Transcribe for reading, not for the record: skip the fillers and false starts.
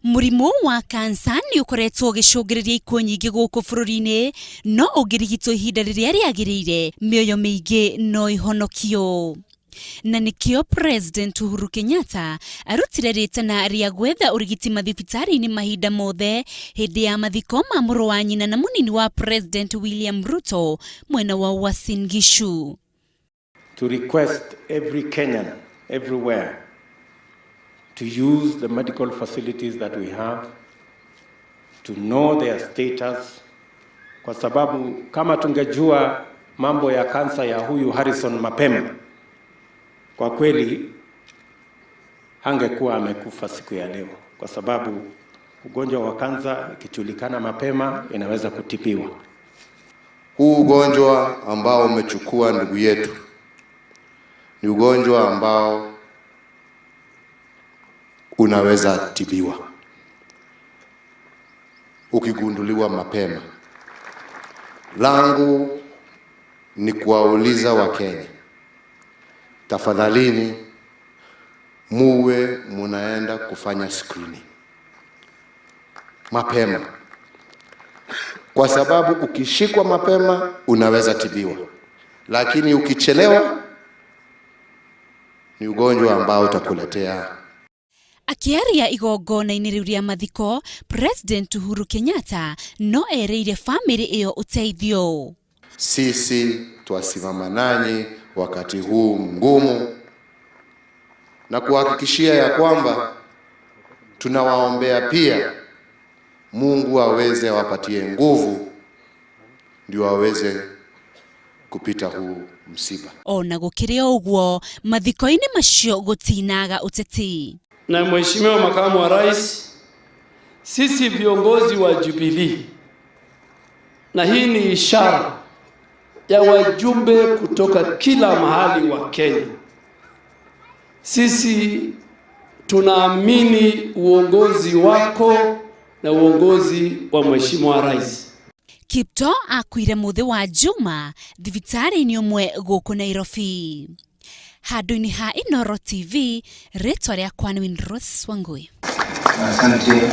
Murimu wa kansa ni ukoretwo gicungiriria ikuo nyingi guku bururi-ini no ungirigitwo ihinda riria riagirire mioyo miingi no ihonokio. Na nikio President Uhuru Kenyatta arutire ritana ria gwetha urigiti mathibitari-ini mahinda mothe hindi ya mathiko ma muru wa nyina na munini wa President William Ruto mwena wa Uasin Gishu. To request every Kenyan everywhere to use the medical facilities that we have, to know their status, kwa sababu kama tungejua mambo ya kansa ya huyu Harrison mapema, kwa kweli hangekuwa amekufa siku ya leo, kwa sababu ugonjwa wa kansa ikijulikana mapema inaweza kutibiwa. Huu ugonjwa ambao umechukua ndugu yetu ni ugonjwa ambao unaweza tibiwa ukigunduliwa mapema. Langu ni kuwauliza Wakenya, tafadhalini muwe munaenda kufanya screening mapema, kwa sababu ukishikwa mapema unaweza tibiwa, lakini ukichelewa ni ugonjwa ambao utakuletea. Akiaria igongona-ini riu ria mathiko, President Uhuru Kenyatta no ereire family iyo uteithio. Sisi twasimama nanyi wakati huu mgumu na kuhakikishia ya kwamba tunawaombea pia Mungu aweze awapatie nguvu ndio aweze kupita huu msiba. Ona gukire uguo mathiko-ini macio gutinaga uteti. Na Mheshimiwa Makamu wa Rais, sisi viongozi wa Jubilee, na hii ni ishara ya wajumbe kutoka kila mahali wa Kenya, sisi tunaamini uongozi wako na uongozi wa Mheshimiwa Rais. Kipto akwire muthi wa Juma thibitari-ini umwe guku Nairobi. Handu-ini ha Inooro TV, ritwa riakwa ni Rose Wangui. Asante.